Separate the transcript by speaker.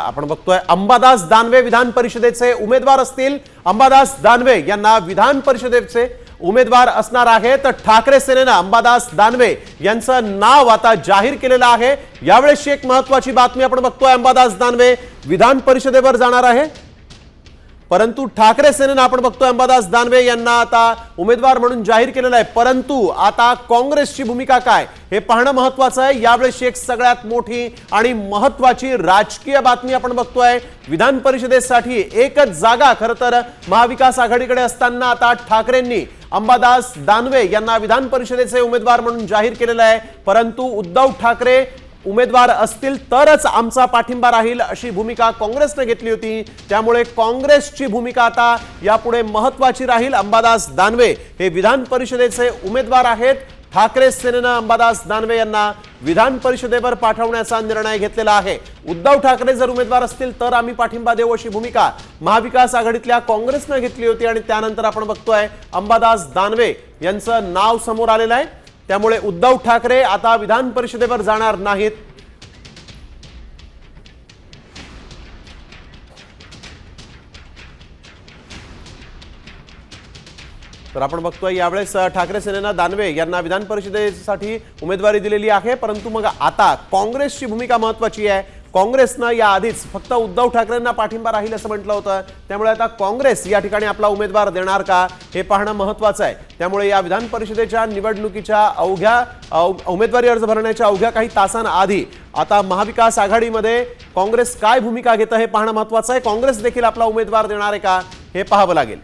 Speaker 1: आपण बघतोय अंबादास दानवे विधान परिषदेचे उमेदवार असतील। अंबादास दानवे यांना विधान परिषदेचे उमेदवार असणार आहेत। ठाकरे सेनेने अंबादास दानवे यांचं नाव आता जाहीर केलेलं आहे। यावेळेस एक महत्त्वाची बातमी आपण बघतोय, अंबादास दानवे विधान परिषदेवर जाणार आहे, परंतु ठाकरे सेनेने आपण बघतोय अंबादास दानवे यांना आता उमेदवार म्हणून जाहीर केलेलं आहे। परंतु आता काँग्रेसची भूमिका काय हे पाहणं महत्त्वाचं आहे। यावेळेस एक सगळ्यात मोठी आणि महत्त्वाची राजकीय बातमी आपण बघतोय। विधान परिषदेसाठी एकच जागा खरं तर महाविकास आघाडीकडे असताना आता ठाकरेंनी अंबादास दानवे यांना विधान परिषदेचे उमेदवार म्हणून जाहीर केलेलं आहे। परंतु उद्धव ठाकरे उमेदवार असतील तरच आमचा पाठिंबा राहील अशी भूमिका काँग्रेसने घेतली होती। त्यामुळे काँग्रेसची भूमिका आता यापुढे महत्त्वाची राहील। अंबादास दानवे हे विधान परिषदेचे उमेदवार आहेत। ठाकरे सेनेने अंबादास दानवे यांना विधान परिषदेवर पाठवण्याचा निर्णय घेतलेला आहे। उद्धव ठाकरे जर उमेदवार असतील तर आम्ही पाठिंबा देऊ अशी भूमिका महाविकास आघाडीतल्या काँग्रेसने घेतली होती आणि त्यानंतर आपण बघतोय अंबादास दानवे यांचं नाव समोर आलेलं आहे। त्यामुळे उद्धव ठाकरे आता विधान परिषदेवर जाणार नाहीत। तर आपण बघतोय यावेळेस ठाकरे सेनेने दानवे यांना विधान परिषदेसाठी उमेदवारी दिलेली आहे। परंतु मग आता काँग्रेसची भूमिका महत्त्वाची आहे। काँग्रेसने या आधीच फक्त उद्धव ठाकरेंना पाठिंबा राहील असं म्हटलं होतं। त्यामुळे आता काँग्रेस या ठिकाणी आपला उमेदवार देणार का हे पाहणं महत्त्वाचं आहे। त्यामुळे या विधान परिषदेच्या निवडणुकीच्या उमेदवारी अर्ज भरण्याच्या अवघ्या काही तासांआधी आता महाविकास आघाडीमध्ये काँग्रेस काय भूमिका घेतं हे पाहणं महत्त्वाचं आहे। काँग्रेस देखील आपला उमेदवार देणार आहे का हे पाहावं लागेल।